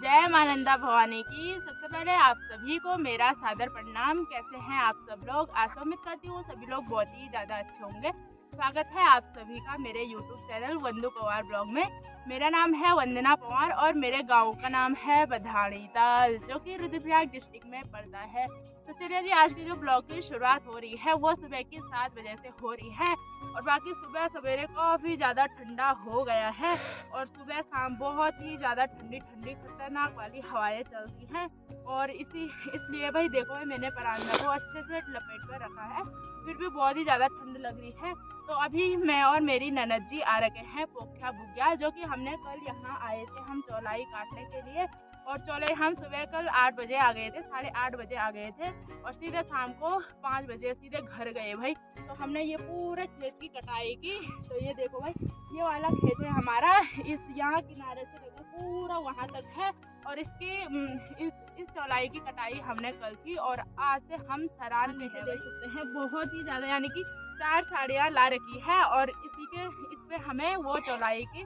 जय मां नंदा भवानी की। सबसे पहले आप सभी को मेरा सादर प्रणाम। कैसे हैं आप सब लोग? आशा उम्मीद करती हूँ सभी लोग बहुत ही ज़्यादा अच्छे होंगे। स्वागत है आप सभी का मेरे यूट्यूब चैनल वंदू पवार ब्लॉग में। मेरा नाम है वंदना पवार और मेरे गांव का नाम है बधाड़ी ताल, जो कि रुद्रप्रयाग डिस्ट्रिक्ट में पड़ता है। तो चलिए जी, आज की जो ब्लॉग की शुरुआत हो रही है वो सुबह की 7 बजे से हो रही है। और बाकी सुबह सवेरे काफ़ी ज़्यादा ठंडा हो गया है और सुबह शाम बहुत ही ज़्यादा ठंडी ठंडी खतरनाक वाली हवाएं चलती हैं। और इसलिए भाई देखो, मैंने परांदा को अच्छे से लपेट कर रखा है, फिर भी बहुत ही ज़्यादा ठंड लग रही है। तो अभी मैं और मेरी ननद जी आ रखे हैं पोख्या बुग्याल, जो कि हमने कल यहाँ आए थे हम चौलाई काटने के लिए। और चौलाई हम सुबह कल 8 बजे आ गए थे, 8:30 बजे आ गए थे और सीधे शाम को 5 बजे सीधे घर गए भाई। तो हमने ये पूरे खेत की कटाई की। तो ये देखो भाई, ये वाला खेत है हमारा, इस यहाँ किनारे से लेकर पूरा वहाँ तक है। और इस चौलाई की कटाई हमने कल की और आज से हम सरान में देख सकते हैं बहुत ही ज़्यादा, यानी कि 4 साड़ियाँ ला रखी है। और इस पे हमें वो चौलाई के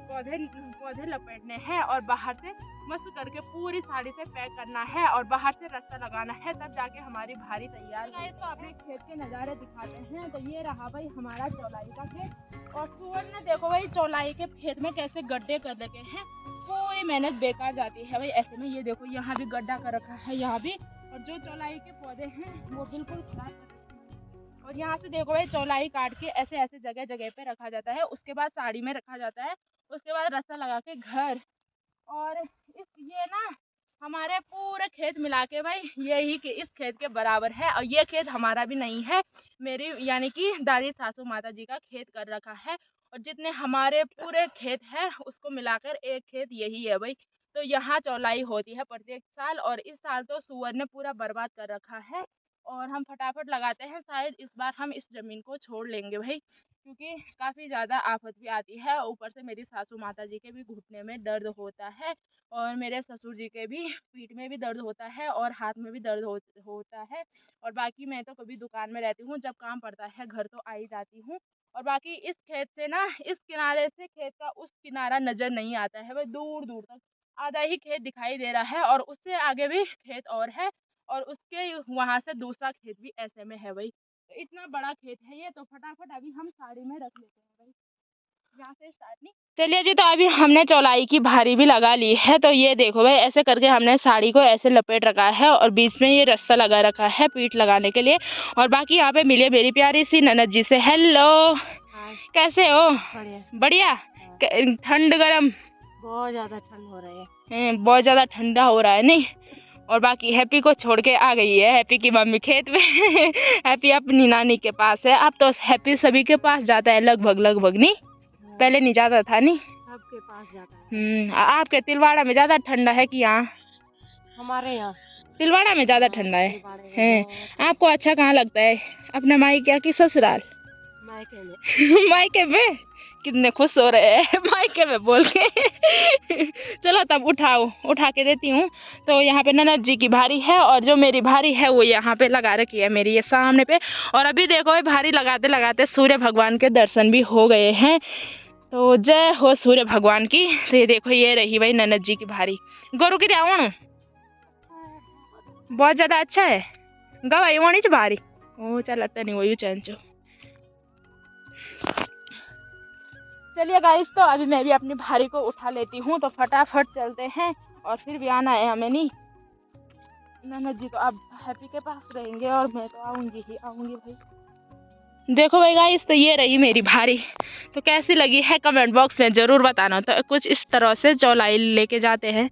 पौधे लपेटने हैं और बाहर से मस्त करके पूरी साड़ी से पैक करना है और बाहर से रास्ता लगाना है, तब जाके हमारी भारी तैयार है। तो अपने खेत के नज़ारे दिखाते हैं। तो ये रहा भाई हमारा चौलाई का खेत। और सुअर ने देखो भाई चौलाई के खेत में कैसे गड्ढे कर रखे हैं, कोई मेहनत बेकार जाती है भाई ऐसे में। ये देखो यहाँ भी गड्ढा कर रखा है, यहाँ भी। और जो चौलाई के पौधे हैं वो बिल्कुल खराब कर रखे हैं। और यहाँ से देखो भाई चौलाई काट के ऐसे ऐसे जगह जगह पे रखा जाता है, उसके बाद साड़ी में रखा जाता है, उसके बाद रास्ता लगा के घर। और ये ना हमारे पूरे खेत मिला के भाई यही के इस खेत के बराबर है। और ये खेत हमारा भी नहीं है, मेरी यानी कि दादी सासू माता जी का खेत कर रखा है। और जितने हमारे पूरे खेत है उसको मिलाकर एक खेत यही है भाई। तो यहाँ चौलाई होती है प्रत्येक साल, और इस साल तो सुअर ने पूरा बर्बाद कर रखा है। और हम फटाफट लगाते हैं, शायद इस बार हम इस ज़मीन को छोड़ लेंगे भाई, क्योंकि काफ़ी ज़्यादा आफत भी आती है। ऊपर से मेरी सासू माता जी के भी घुटने में दर्द होता है और मेरे ससुर जी के भी पीठ में भी दर्द होता है और हाथ में भी दर्द होता है। और बाकी मैं तो कभी दुकान में रहती हूँ, जब काम पड़ता है घर तो आ ही जाती हूँ। और बाकी इस खेत से ना, इस किनारे से खेत का उस किनारा नज़र नहीं आता है भाई, दूर दूर तक आधा ही खेत दिखाई दे रहा है। और उससे आगे भी खेत और है, और उसके वहाँ से दूसरा खेत भी ऐसे में है भाई। तो इतना बड़ा खेत है ये। तो फटाफट अभी हम साड़ी में रख लेते हैं भाई, यहाँ से स्टार्ट नहीं। चलिए जी, तो अभी हमने चौलाई की भारी भी लगा ली है। तो ये देखो भाई, ऐसे करके हमने साड़ी को ऐसे लपेट रखा है और बीच में ये रास्ता लगा रखा है पीठ लगाने के लिए। और बाकी यहाँ पे मिले मेरी प्यारी सी ननद जी से। हेलो, कैसे हो? बढ़िया। ठंड गरम? बहुत ज़्यादा ठंड हो रही है। बहुत ज़्यादा ठंडा हो रहा है नहीं। और बाकी हैप्पी को छोड़ के आ गई है, हैप्पी की मम्मी खेत में हैप्पी अपनी नानी के पास है। अब तो हैप्पी सभी के पास जाता है लगभग नहीं, पहले नहीं जाता था नहीं। सबके पास जाता है। आपके तिलवाड़ा में ज़्यादा ठंडा है कि यहाँ? हमारे यहाँ तिलवाड़ा में ज़्यादा ठंडा है। आपको अच्छा कहाँ लगता है, अपने मायके की ससुराल? मायके में। मायके में? कितने खुश हो रहे हैं मायके में बोल के चलो तब उठा के देती हूँ। तो यहाँ पे ननद जी की भारी है और जो मेरी भारी है वो यहाँ पे लगा रखी है मेरी ये सामने पे। और अभी देखो भाई, भारी लगाते लगाते सूर्य भगवान के दर्शन भी हो गए हैं। तो जय हो सूर्य भगवान की। तो ये देखो, ये रही भाई ननद जी की भारी। गोरू की रावण बहुत ज़्यादा अच्छा है, गवाई वाणी च भारी ओ चल नहीं वो चैनचो। चलिए गाइस, तो अभी मैं भी अपनी भारी को उठा लेती हूँ। तो फटाफट चलते हैं, और फिर भी आना है हमें नहीं। ननद जी तो अब हैप्पी के पास रहेंगे और मैं तो आऊँगी भाई। देखो भाई गाइस, तो ये रही मेरी भारी। तो कैसी लगी है कमेंट बॉक्स में ज़रूर बताना। तो कुछ इस तरह से चौलाई लेके जाते हैं।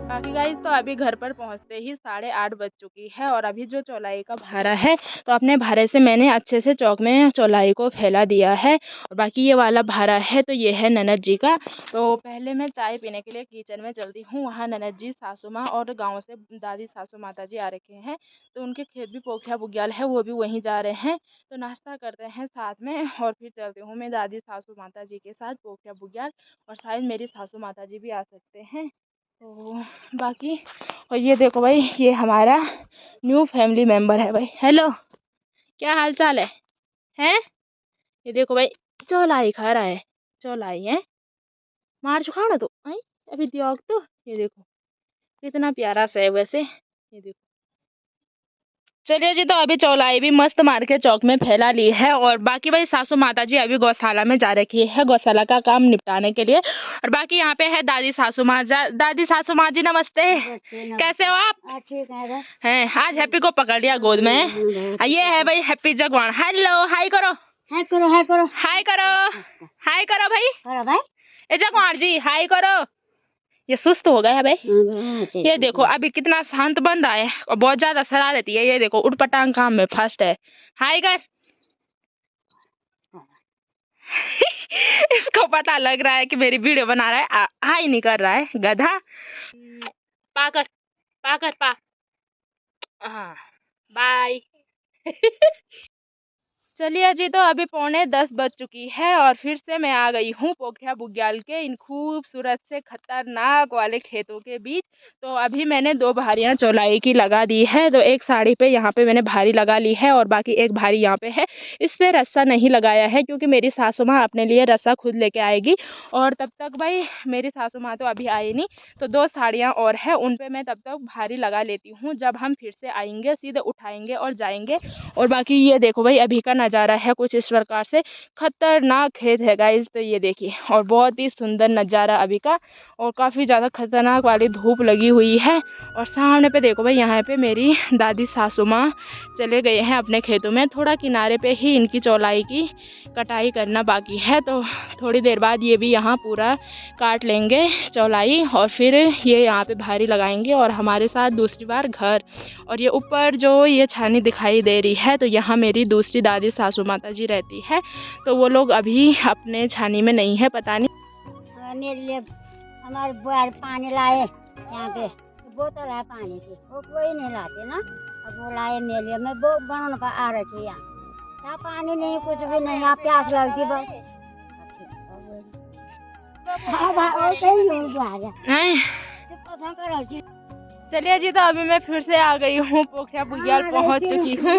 बाकी गाइस, तो अभी घर पर पहुंचते ही 8:30 बज चुकी है। और अभी जो चौलाई का भारा है, तो अपने भारे से मैंने अच्छे से चौक में चौलाई को फैला दिया है। और बाकी ये वाला भारा है, तो ये है ननद जी का। तो पहले मैं चाय पीने के लिए किचन में चलती हूँ। वहाँ ननद जी, सासू माँ और गाँव से दादी सासू माता जी आ रखे हैं। तो उनके खेत भी पोख्या बुग्याल है, वो भी वहीं जा रहे हैं। तो नाश्ता करते हैं साथ में और फिर चलती हूँ मैं दादी सासू माता जी के साथ पोख्या बुग्याल। और शायद मेरी सासू माता जी भी आ सकते हैं। तो बाकी और ये देखो भाई, ये हमारा न्यू फैमिली मेम्बर है भाई। हेलो, क्या हाल चाल है? हैं? ये देखो भाई, चौलाई खा रहा है। चौलाई है, मार चुका ना तो आई अभी दिया तो। ये देखो कितना प्यारा सा है वैसे, ये देखो। चलिए जी, तो अभी चौलाई भी मस्त मार के चौक में फैला ली है। और बाकी भाई सासू माता जी अभी गौशाला में जा रखी है गौशाला का काम निपटाने के लिए। और बाकी यहाँ पे है दादी सासू माँ। दादी सासू माँ जी नमस्ते, कैसे हो आप? ठीक है। हैं, आज हैप्पी को पकड़ लिया गोद में। ये है भाई हैप्पी जगवान। हेलो, हाय करो, हाय करो, हाय करो, हाय करो, हाय करो भाई। करो भाई। ए जगवान जी, हाय करो। ये सुस्त हो गया भाई। ये देखो अभी कितना शांत बन रहा है और बहुत ज्यादा शरारती है। ये देखो उठपटांग काम में फर्स्ट है। हाय कर। इसको पता लग रहा है कि मेरी वीडियो बना रहा है, हाय नहीं कर रहा है गधा। पाकर पाकर पा। हाँ, बाय। चलिए जी, तो अभी 9:45 बज चुकी है और फिर से मैं आ गई हूँ पोखरा बुग्याल के इन खूबसूरत से खतरनाक वाले खेतों के बीच। तो अभी मैंने 2 भारियाँ चौलाई की लगा दी है। तो एक साड़ी पे यहाँ पे मैंने भारी लगा ली है और बाकी एक भारी यहाँ पे है। इस पे रस्सा नहीं लगाया है क्योंकि मेरी सासू माँ अपने लिए रस्सा खुद लेके आएगी। और तब तक भाई मेरी सासू माँ तो अभी आई नहीं, तो 2 साड़ियाँ और है, उन पर मैं तब तक भारी लगा लेती हूँ। जब हम फिर से आएंगे सीधे उठाएंगे और जाएंगे। और बाकी ये देखो भाई, अभी का नज़ारा है कुछ इस प्रकार से। खतरनाक खेत है गाइस, तो ये देखिए, और बहुत ही सुंदर नज़ारा अभी का। और काफ़ी ज़्यादा खतरनाक वाली धूप लगी हुई है। और सामने पे देखो भाई, यहाँ पे मेरी दादी सासू माँ चले गए हैं अपने खेतों में। थोड़ा किनारे पे ही इनकी चौलाई की कटाई करना बाकी है, तो थोड़ी देर बाद ये भी यहाँ पूरा काट लेंगे चौलाई और फिर ये यहाँ पे भारी लगाएंगे और हमारे साथ दूसरी बार घर। और ये ऊपर जो ये छानी दिखाई दे रही है, तो यहाँ मेरी दूसरी दादी सासू माता जी रहती है। तो वो लोग अभी अपने छानी में नहीं है, पता नहीं। मेरे लिए हमारे बुआ पानी लाए यहाँ पे, बोतल है पानी की, वो कोई नहीं लाते ना। अब वो लाए मेरे लिए, मैं वो बनने का आ रही थी यहाँ पानी नहीं, कुछ भी नहीं, यहाँ प्यास लगती बस। चलिए जी, तो अभी मैं फिर से आ गई हूँ पोखरा बुग्याल पहुँच चुकी हूँ।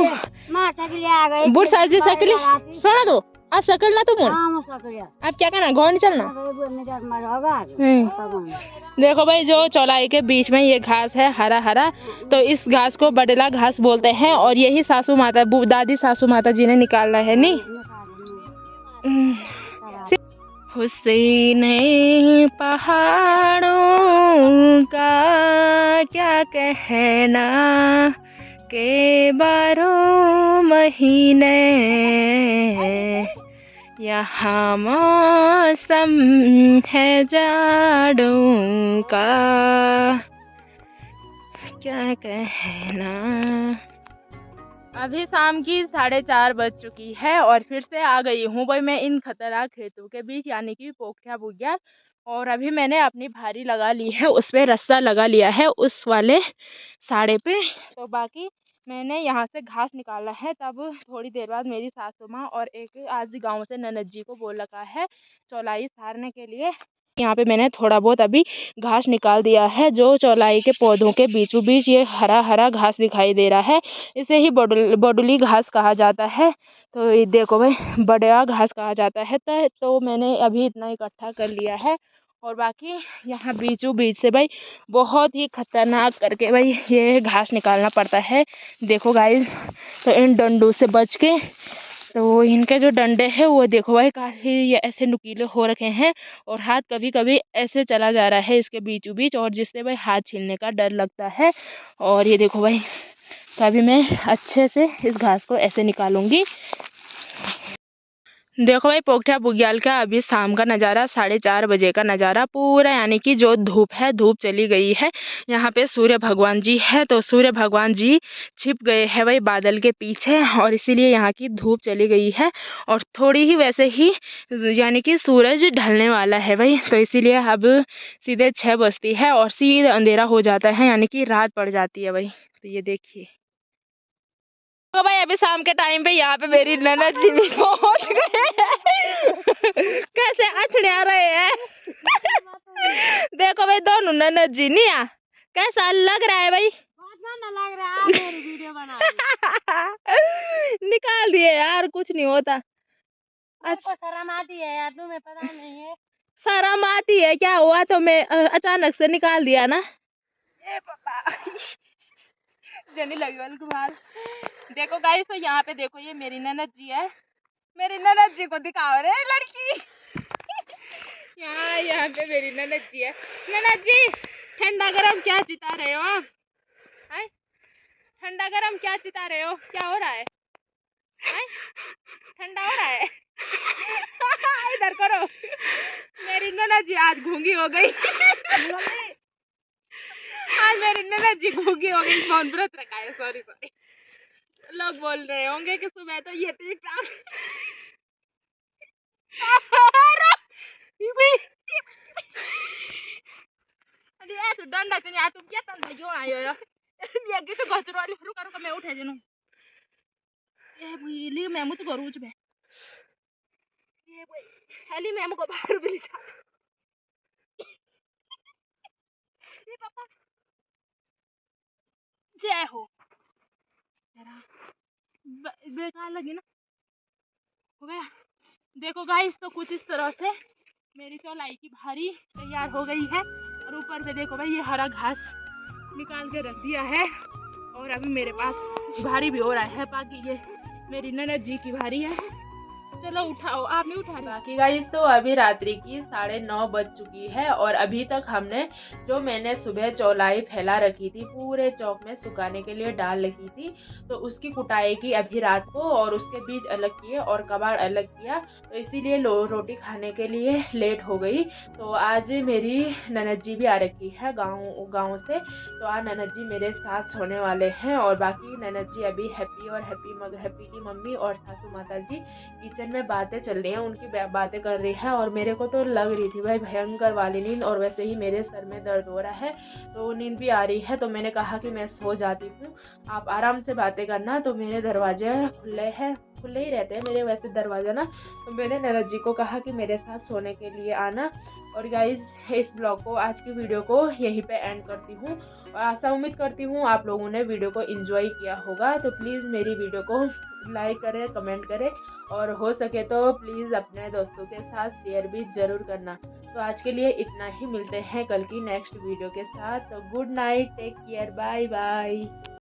बुढ़ सास जी सकली सुना दो, आप सकल ना तुम आप क्या करना, घर नहीं चलना। देखो भाई, जो चौलाई के बीच में ये घास है हरा हरा, तो इस घास को बडेला घास बोलते हैं। और यही सासू माता दादी सासू माता जी ने निकाला है नी। हुसैन पहाड़ों का क्या कहना के 12 महीने यहाँ मौसम है जाड़ों का क्या कहना। अभी शाम की 4:30 बज चुकी है और फिर से आ गई हूँ भाई मैं इन खतरनाक खेतों के बीच, यानी कि पोखरा बुग्याल। और अभी मैंने अपनी भारी लगा ली है, उस पर रस्सा लगा लिया है उस वाले साड़े पे। तो बाकी मैंने यहाँ से घास निकाला है। तब थोड़ी देर बाद मेरी सासू माँ और एक आज गांव से ननद जी को बोल रखा है चौलाई सारने के लिए। यहाँ पे मैंने थोड़ा बहुत अभी घास निकाल दिया है। जो चौलाई के पौधों के बीचों बीच ये हरा हरा घास दिखाई दे रहा है, इसे ही बडुली घास कहा जाता है। तो ये देखो भाई, बड़ा घास कहा जाता है। तो मैंने अभी इतना इकट्ठा कर लिया है। और बाकी यहाँ बीचों बीच से भाई बहुत ही खतरनाक करके भाई ये घास निकालना पड़ता है। देखो गाइस, तो इन डंडों से बच के, तो इनके जो डंडे हैं वो देखो भाई काफ़ी ये ऐसे नुकीले हो रखे हैं। और हाथ कभी कभी ऐसे चला जा रहा है इसके बीचों बीच, और जिससे भाई हाथ छीलने का डर लगता है। और ये देखो भाई, तो अभी मैं अच्छे से इस घास को ऐसे निकालूंगी। देखो भाई, पोखरा बुग्याल का अभी शाम का नज़ारा 4:30 बजे का नज़ारा पूरा, यानी कि जो धूप है धूप चली गई है। यहाँ पे सूर्य भगवान जी है, तो सूर्य भगवान जी छिप गए हैं भाई बादल के पीछे, और इसीलिए यहाँ की धूप चली गई है। और थोड़ी ही वैसे ही यानी कि सूरज ढलने वाला है भाई, तो इसीलिए अब सीधे 6 बजती है और सीधे अंधेरा हो जाता है, यानी कि रात पड़ जाती है भाई। तो ये देखिए, तो भाई अभी शाम के टाइम पे यहाँ पे मेरी ननद जी भी पहुँच गए हैं। कैसे अछड़े आ रहे हैं। देखो भाई दोनों ननद जी नहीं आ, कैसा लग रहा है भाई? बहुत लग रहा है। मेरी वीडियो बना निकाल दिए यार, कुछ नहीं होता। अच्छा शर्म आती है यार, तुम्हें पता नहीं है। शर्म आती है, क्या हुआ तो मैं अचानक से निकाल दिया ना। ए पापा जनी लगी वाली कुमार। देखो गाइस, तो यहाँ पे देखो ये मेरी ननद जी है। मेरी ननद जी को दिखाओ रे लड़की। यहाँ पे मेरी ननद जी है। ननद जी ठंडा गरम क्या चिता रहे हो आप? ठंडा गरम क्या चिता रहे हो? क्या हो रहा है? ठंडा हो रहा है? इधर करो। मेरी ननद जी आज घूंगी हो गई। आज मेरी ननद जी घूंगी हो गई। मौन व्रत रखा है। Sorry sorry. लोग बोल रहे होंगे कि सुबह तो ये ठीक था। तो डंडा चुनिया तुम क्या तंदा क्यों आए हो? ये आगे तो गचरो वाली रुका रुका मैं उठे जनू। ये बुईली मैं मुझे गरूज में। ये बुई हेली मैं मुझको बाहर भी जा। ये पापा जय हो। बेकार लगी ना। हो गया। देखो गाइस, तो कुछ इस तरह से मेरी चौलाई की भारी तैयार हो गई है। और ऊपर पे देखो भाई ये हरा घास निकाल के रख दिया है। और अभी मेरे पास भारी भी हो रहा है। बाकी ये मेरी ननद जी की भारी है। चलो उठाओ, आप नहीं उठा रहे। बाकी गाइस, तो अभी रात्रि की 9:30 बज चुकी है और अभी तक हमने जो मैंने सुबह चौलाई फैला रखी थी पूरे चौक में सुखाने के लिए डाल रखी थी, तो उसकी कुटाई की अभी रात को और उसके बीज अलग किए और कबाड़ अलग किया। तो इसीलिए रोटी खाने के लिए लेट हो गई। तो आज मेरी ननद जी भी आ रखी है गाँव से। तो आज ननद जी मेरे साथ सोने वाले हैं और बाकी ननद जी अभी हैप्पी की मम्मी और सासू माता जी किचन में बातें चल रही हैं, उनकी बातें कर रही है। और मेरे को तो लग रही थी भाई भयंकर वाली नींद, और वैसे ही मेरे सर में दर्द हो रहा है तो नींद भी आ रही है। तो मैंने कहा कि मैं सो जाती हूँ, आप आराम से बातें करना। तो मेरे दरवाजे खुले ही रहते हैं मेरे वैसे दरवाजा ना। तो मैंने ननद जी को कहा कि मेरे साथ सोने के लिए आना। और गाइज, इस ब्लॉग को, आज की वीडियो को यहीं पे एंड करती हूँ। और आशा उम्मीद करती हूँ आप लोगों ने वीडियो को एंजॉय किया होगा। तो प्लीज़ मेरी वीडियो को लाइक करें, कमेंट करें और हो सके तो प्लीज़ अपने दोस्तों के साथ शेयर भी ज़रूर करना। तो आज के लिए इतना ही, मिलते हैं कल की नेक्स्ट वीडियो के साथ। तो good night, take care, bye bye.